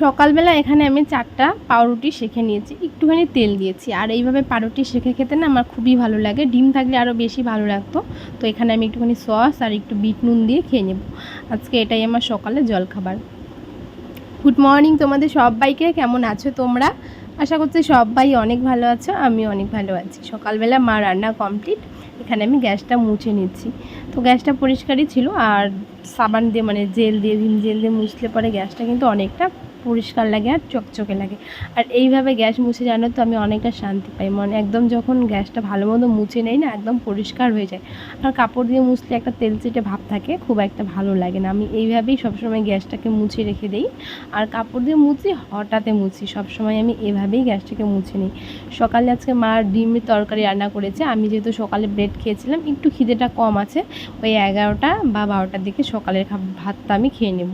সকালবেলা এখানে আমি 4টা পাউরুটি সেঁকে নিয়েছি, একটুখানি তেল দিয়েছি। আর এইভাবে পাউরুটি সেঁকে খেতে না আমার খুবই ভালো লাগে, ডিম থাকলে আরও বেশি ভালো লাগতো। তো এখানে আমি একটুখানি সস আর একটু বিট নুন দিয়ে খেয়ে নেব। আজকে এটাই আমার সকালে জলখাবার। গুড মর্নিং তোমাদের সবাইকে, কেমন আছো তোমরা? আশা করছি সবাই অনেক ভালো আছো, আমি অনেক ভালো আছি। সকালবেলা মা রান্না কমপ্লিট, এখানে আমি গ্যাসটা মুছে নিচ্ছি। তো গ্যাসটা পরিষ্কারই ছিল, আর সাবান দিয়ে মানে জেল দিয়ে ভিম জেল দিয়ে মুছলে পরে গ্যাসটা কিন্তু অনেকটা পরিষ্কার লাগে আর চকচকে লাগে। আর এইভাবে গ্যাস মুছে জানো তো আমি অনেকটা শান্তি পাই, মানে একদম যখন গ্যাসটা ভালো মতো মুছে নেই না, একদম পরিষ্কার হয়ে যায়। আর কাপড় দিয়ে মুছলে একটা তেলচিটে ভাব থাকে, খুব একটা ভালো লাগে না। আমি এইভাবেই সবসময় গ্যাসটাকে মুছে রেখে দিই। আর কাপড় দিয়ে মুছি, হঠাতে মুছি, সবসময় আমি এভাবেই গ্যাসটাকে মুছে নিই। সকালে আজকে মা ডিমের তরকারি রান্না করেছে। আমি যেহেতু সকালে ব্রেড খেয়েছিলাম, একটু খিদেটা কম আছে, ওই 11টা বা 12টার দিকে সকালের ভাতটা আমি খেয়ে নেব।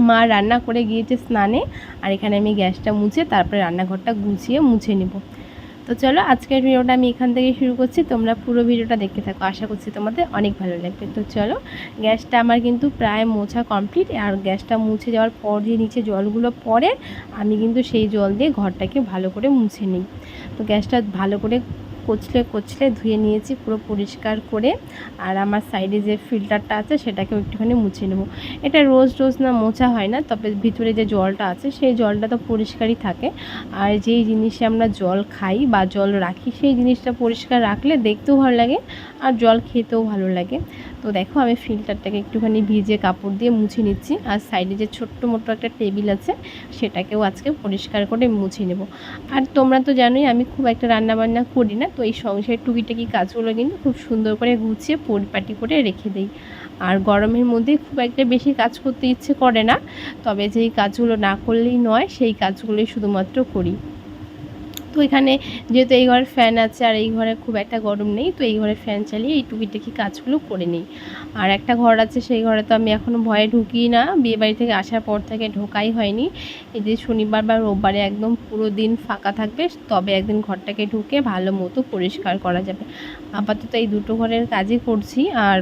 মা রান্না করে গিয়েছে স্নানে, আর এখানে আমি গ্যাসটা মুছে তারপরে রান্নাঘরটা গুছিয়ে মুছে নেব। তো চলো আজকের ভিডিওটা আমি এখান থেকে শুরু করছি, তোমরা পুরো ভিডিওটা দেখতে থাকো, আশা করছি তোমাদের অনেক ভালো লাগবে। তো চলো, গ্যাসটা আমার কিন্তু প্রায় মোছা কমপ্লিট। আর গ্যাসটা মুছে যাওয়ার পর যে নিচে জলগুলো পড়ে, আমি কিন্তু সেই জল দিয়ে ঘরটাকে ভালো করে মুছে নিই। তো গ্যাসটা ভালো করে কচলে ধুয়ে নিয়েছি পুরো পরিষ্কার করে। আর আমার সাইডে যে ফিল্টারটা আছে সেটাকেও একটুখানি মুছে নেব। এটা রোজ রোজ না মোছা হয় না, তবে ভিতরে যে জলটা আছে সেই জলটা তো পরিষ্কারই থাকে। আর যেই জিনিসে আমরা জল খাই বা জল রাখি, সেই জিনিসটা পরিষ্কার রাখলে দেখতেও ভালো লাগে আর জল খেতেও ভালো লাগে। তো দেখো আমি ফিল্টারটাকে একটুখানি ভিজে কাপড় দিয়ে মুছে নিচ্ছি। আর সাইডে যে ছোট্ট মোটো একটা টেবিল আছে সেটাকেও আজকে পরিষ্কার করে মুছে নেব। আর তোমরা তো জানোই আমি খুব একটা রান্নাবান্না করি না, তো এই সংসারের টুকিটাকি কাজগুলো কিন্তু খুব সুন্দর করে গুছিয়ে পরিপাটি করে রেখে দিই। আর গরমের মধ্যে খুব একটা বেশি কাজ করতে ইচ্ছে করে না, তবে যেই কাজগুলো না করলেই নয় সেই কাজগুলোই শুধুমাত্র করি। তো এখানে যেহেতু এই ঘরে ফ্যান আছে আর এই ঘরে খুব একটা গরম নেই, তো এই ঘরে ফ্যান চালিয়ে এই টুকিটাকি কাজগুলো করে নিই। আর একটা ঘর আছে, সেই ঘরে তো আমি এখনও ভয়ে ঢুকি না, বিয়েবাড়ি থেকে আসার পর থেকে ঢোকাই হয়নি। এই যে শনিবার বা রোববারে একদম পুরো দিন ফাঁকা থাকবে, তবে একদিন ঘরটাকে ঢুকে ভালো মতো পরিষ্কার করা যাবে। আপাতত এই দুটো ঘরের কাজই করছি, আর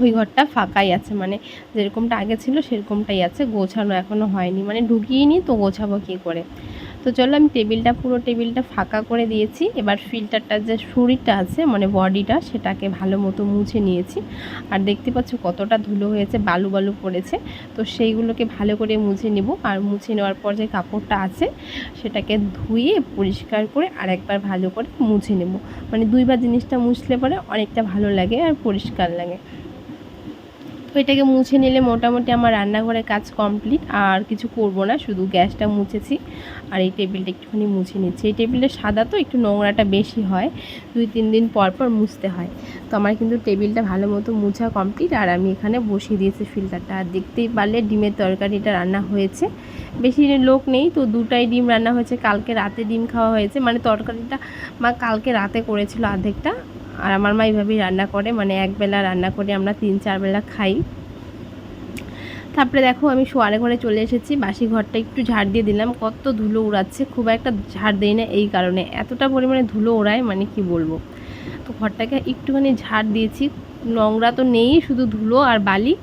ওই ঘরটা ফাঁকাই আছে, মানে যেরকমটা আগে ছিল সেরকমটাই আছে, গোছানো এখনও হয়নি, মানে ঢুকিয়ে নিই তো গোছাবো কী করে। তো চলো আমি পুরো টেবিলটা ফাঁকা করে দিয়েছি। এবার ফিল্টারটার যে শরীরটা আছে মানে বডিটা, সেটাকে ভালো মতো মুছে নিয়েছি। আর দেখতে পাচ্ছ কতটা ধুলো হয়েছে, বালু বালু পড়েছে, তো সেইগুলোকে ভালো করে মুছে নেব। আর মুছে নেওয়ার পর যে কাপড়টা আছে সেটাকে ধুয়ে পরিষ্কার করে আরেকবার ভালো করে মুছে নেব। মানে দুইবার জিনিসটা মুছলে পরে অনেকটা ভালো লাগে আর পরিষ্কার লাগে। তো এটাকে মুছে নিলে মোটামুটি আমার রান্নাঘরের কাজ কমপ্লিট। আর কিছু করব না, শুধু গ্যাসটা মুছেছি আর এই টেবিলটা একটুখানি মুছে নিচ্ছি। এই টেবিলটা সাদা তো একটু নোংরাটা বেশি হয়, 2-3 দিন পর পর মুছতে হয়। তো আমার কিন্তু টেবিলটা ভালো মতো মুছা কমপ্লিট। আর আমি এখানে বসিয়ে দিয়েছি ফিল্টারটা। আর দেখতেই পারলে ডিমের তরকারিটা রান্না হয়েছে, বেশি লোক নেই তো 2টাই ডিম রান্না হয়েছে। কালকে রাতে ডিম খাওয়া হয়েছে, মানে তরকারিটা মা কালকে রাতে করেছিল অর্ধেকটা। আর আমার মা এইভাবেই রান্না করে, মানে একবেলা রান্না করে আমরা 3-4 বেলা খাই। তারপরে দেখো আমি শোয়ারে ঘরে চলে এসেছি, বাসি ঘরটা একটু ঝাড় দিয়ে দিলাম। কত ধুলো উড়াচ্ছে, খুব একটা ঝাড় দেই না এই কারণে, এতটা পরিমাণে ধুলো ওড়ায় মানে কি বলবো। তো ঘরটাকে একটুখানি ঝাড় দিয়েছি, নোংরা তো নেই, শুধু ধুলো আর বালি।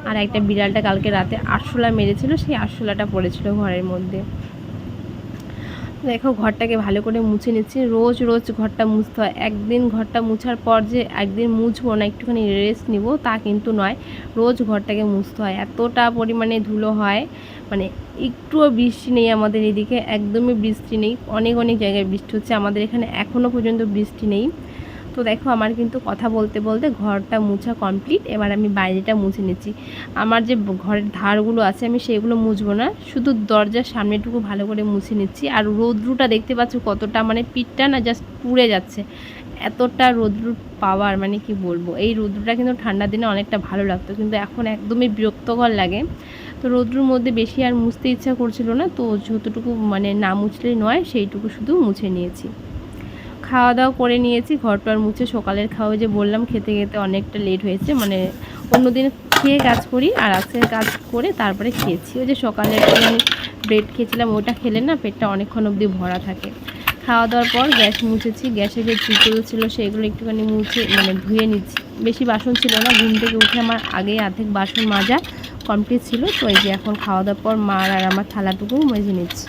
আর একটা বিড়ালটা কালকে রাতে আরশোলা মেরেছিল, সেই আরশোলাটা পড়েছিল ঘরের মধ্যে। দেখো ঘরটাকে ভালো করে মুছে নিচ্ছি। রোজ রোজ ঘরটা মুছতে হয়, একদিন ঘরটা মুছার পর যে একদিন মুছবো না, একটুখানি রেস্ট নিব, তা কিন্তু নয়, রোজ ঘরটাকে মুছতে হয়। এতটা পরিমাণে ধুলো হয়, মানে একটুও বৃষ্টি নেই আমাদের এদিকে, একদমই বৃষ্টি নেই। অনেক অনেক জায়গায় বৃষ্টি হচ্ছে, আমাদের এখানে এখনও পর্যন্ত বৃষ্টি নেই। তো দেখো আমার কিন্তু কথা বলতে বলতে ঘরটা মুছা কমপ্লিট। এবার আমি বাইরেটা মুছে নিচ্ছি। আমার যে ঘরের ধারগুলো আছে আমি সেগুলো মুছবো না, শুধু দরজার সামনেটুকু ভালো করে মুছে নিচ্ছি। আর রৌদ্রটা দেখতে পাচ্ছ কতটা, মানে পিঠটা না জাস্ট পুড়ে যাচ্ছে, এতটা রৌদ্র পাওয়ার মানে কি বলবো। এই রৌদ্রটা কিন্তু ঠান্ডার দিনে অনেকটা ভালো লাগতো, কিন্তু এখন একদমই বিরক্তকর লাগে। তো রৌদ্রের মধ্যে বেশি আর মুছতে ইচ্ছা করছিল না, তো যতটুকু মানে না মুছলেই নয় সেইটুকু শুধু মুছে নিয়েছি। খাওয়া দাওয়া করে নিয়েছি, ঘরটার মুছে। সকালের খাওয়া যে বললাম, খেতে খেতে অনেকটা লেট হয়েছে, মানে অন্যদিন খেয়ে কাজ করি আর আজকের কাজ করে তারপরে খেয়েছি। ওই যে সকালে আমি ব্রেড খেয়েছিলাম, ওটা খেলে না পেটটা অনেকক্ষণ অবধি ভরা থাকে। খাওয়া দাওয়ার পর গ্যাস মুছেছি, গ্যাসে যে চুলগুলো ছিল সেগুলো একটুখানি মুছে মানে ধুয়ে নিচ্ছি। বেশি বাসন ছিল না, ঘুম থেকে উঠে আমার আগেই অর্ধেক বাসন মাজা কমপ্লিট ছিল। তো এই যে এখন খাওয়া দাওয়ার পর মার আর আমার থালাটুকু মেজে নিচ্ছি।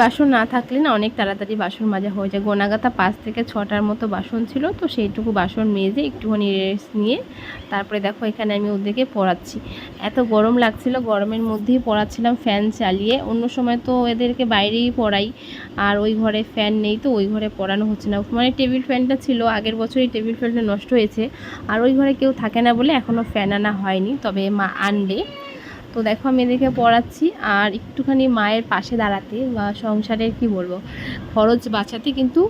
বাসন না থাকলে না অনেক তাড়াতাড়ি বাসন মাজা হয়ে যায়। গোনাগাতা 5 থেকে 6টার মতো বাসন ছিল, তো সেইটুকু বাসন মেজে একটুখানি রেস্ট নিয়ে তারপরে দেখো এখানে আমি ওদেরকে পড়াচ্ছি। এত গরম লাগছিল, গরমের মধ্যেই পড়াচ্ছিলাম ফ্যান চালিয়ে। অন্য সময় তো এদেরকে বাইরেই পড়াই, আর ওই ঘরে ফ্যান নেই, তো ওই ঘরে পড়ানো হচ্ছে না। মানে টেবিল ফ্যানটা ছিল, আগের বছরই টেবিল ফ্যানটা নষ্ট হয়েছে, আর ওই ঘরে কেউ থাকে না বলে এখনও ফ্যান আনা হয়নি, তবে মা আনবে। তো দেখো আমি এদেরকে পড়াচ্ছি, আর একটুখানি মায়ের পাশে দাঁড়াতে বা সংসারের কি বলবো খরচ বাঁচাতে কিন্তু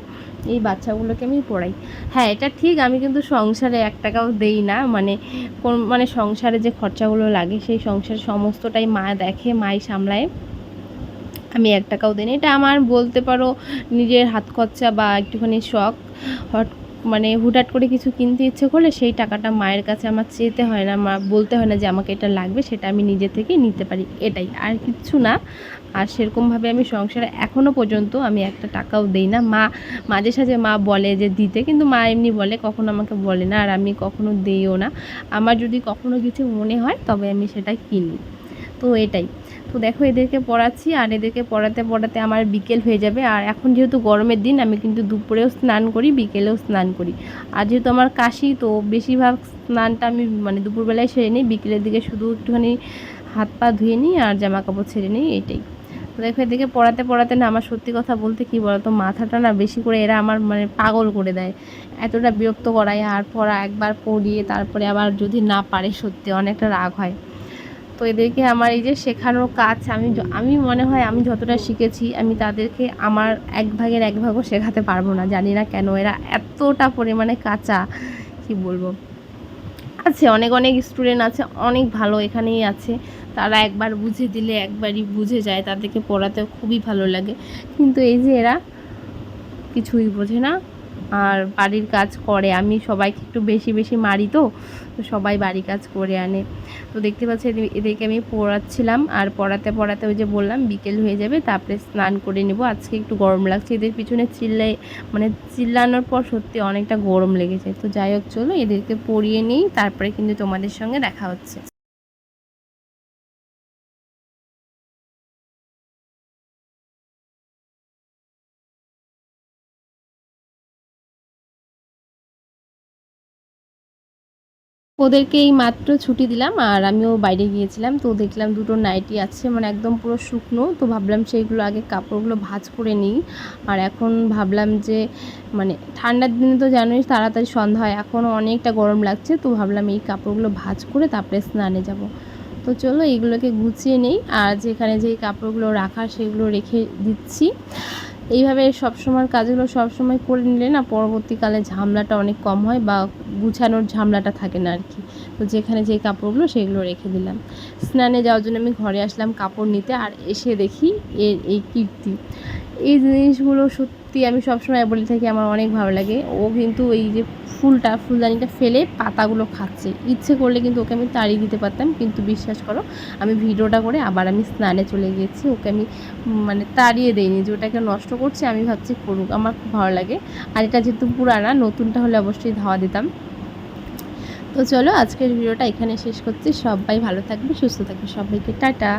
এই বাচ্চাগুলোকে আমি পড়াই। হ্যাঁ, এটা ঠিক, আমি কিন্তু সংসারে 1 টাকাও দেই না, মানে সংসারে যে খরচাগুলো লাগে সেই সংসারে সমস্তটাই মা দেখে, মাই সামলায়, আমি 1 টাকাও দিই না। এটা আমার বলতে পারো নিজের হাত খরচা বা একটুখানি শখ। মানে হুটহাট করে কিছু কিনতে ইচ্ছে করলে সেই টাকাটা মায়ের কাছে আমার চেতে হয় না, মা বলতে হয় না যে আমাকে এটা লাগবে, সেটা আমি নিজে থেকেই নিতে পারি, এটাই, আর কিচ্ছু না। আর সেরকমভাবে আমি সংসারে এখনও পর্যন্ত আমি 1 টাকাও দেই না। মা মাঝে সাঝে মা বলে যে দিতে, কিন্তু মা এমনি বলে, কখনো আমাকে বলে না, আর আমি কখনো দিইও না। আমার যদি কখনো কিছু মনে হয় তবে আমি সেটা কিনি, তো এটাই। তো দেখো এদেরকে পড়াচ্ছি, আর এদেরকে পড়াতে পড়াতে আমার বিকেল হয়ে যাবে। আর এখন যেহেতু গরমের দিন, আমি কিন্তু দুপুরেও স্নান করি, বিকেলেও স্নান করি। আর যেহেতু আমার কাশি, তো বেশিরভাগ স্নানটা আমি মানে দুপুরবেলায় সেরে নিই, বিকেলের দিকে শুধু একটুখানি হাত পা ধুয়ে নিই আর জামা কাপড় ছেড়ে নিই, এইটাই। তো দেখো এদিকে পড়াতে পড়াতে না আমার সত্যি কথা বলতে কী বলতো, মাথাটা না বেশি করে এরা আমার মানে পাগল করে দেয়, এতটা বিরক্ত করায়। আর পড়া একবার পড়িয়ে তারপরে আবার যদি না পারে সত্যি অনেকটা রাগ হয়। তো এদেরকে আমার এই যে শেখানোর কাজ, আমি মনে হয় আমি যতটা শিখেছি আমি তাদেরকে আমার 1/1 ভাগও শেখাতে পারবো না, জানি না কেন এরা এতটা পরিমাণে কাঁচা, কি বলবো। আছে অনেক অনেক স্টুডেন্ট আছে অনেক ভালো, এখানেই আছে, তারা একবার বুঝে দিলে একবারই বুঝে যায়, তাদেরকে পড়াতেও খুবই ভালো লাগে। কিন্তু এই যে এরা কিছুই বোঝে না, আর বাড়ির কাজ করে। আমি সবাইকে একটু বেশি বেশি মারি, তো সবাই বাড়ি কাজ করে আনে। তো দেখতে পাচ্ছি এদেরকে আমি পড়াচ্ছিলাম, আর পড়াতে পড়াতে ওই যে বললাম বিকেল হয়ে যাবে, তারপরে স্নান করে নেব। আজকে একটু গরম লাগছে, এদের পিছনে চিল্লানোর পর সত্যি অনেকটা গরম লেগেছে। তো যাই হোক, চলো এদেরকে পড়িয়ে নিই, তারপরে কিন্তু তোমাদের সঙ্গে দেখা হচ্ছে। ওদেরকে এই মাত্র ছুটি দিলাম, আর আমিও বাইরে গিয়েছিলাম, তো দেখলাম দুটো নাইটি আছে, মানে একদম পুরো শুকনো, তো ভাবলাম সেইগুলো আগে কাপড়গুলো ভাঁজ করে নিই। আর এখন ভাবলাম যে মানে ঠান্ডার দিনে তো জানোই তাড়াতাড়ি সন্ধ্যা হয়, এখনও অনেকটা গরম লাগছে, তো ভাবলাম এই কাপড়গুলো ভাঁজ করে তারপরে স্নানে যাব। তো চলো এইগুলোকে গুছিয়ে নিই, আর যেখানে যেই কাপড়গুলো রাখার সেগুলো রেখে দিচ্ছি। এইভাবে সবসময় কাজগুলো সবসময় করে নিলে না পরবর্তীকালে ঝামেলাটা অনেক কম হয়, বা গুছানোর ঝামেলাটা থাকে না আর কি। তো যেখানে যেই কাপড়গুলো সেগুলো রেখে দিলাম। স্নানে যাওয়ার জন্য আমি ঘরে আসলাম কাপড় নিতে, আর এসে দেখি এর এই কীর্তি। এই জিনিসগুলো সত্যি আমি সবসময় বলে থাকি, আমার অনেক ভালো লাগে। ও কিন্তু এই যে ফুলদানিটা ফেলে পাতাগুলো খাচ্ছে, ইচ্ছে করলে কিন্তু ওকে আমি তাড়িয়ে দিতে পারতাম, কিন্তু বিশ্বাস করো আমি ভিডিওটা করে আবার আমি স্নানে চলে গিয়েছি, ওকে আমি মানে তাড়িয়ে দেইনি, যে ওটাকে নষ্ট করছে, আমি ভাবছি করুক, আমার খুব ভালো লাগে। আর এটা যেহেতু পুরানা, নতুনটা হলে অবশ্যই ধাওয়া দিতাম। তো চলো আজকের ভিডিওটা এখানে শেষ করছি। সবাই ভালো থাকবে, সুস্থ থাকবে, সবাইকে টাটা।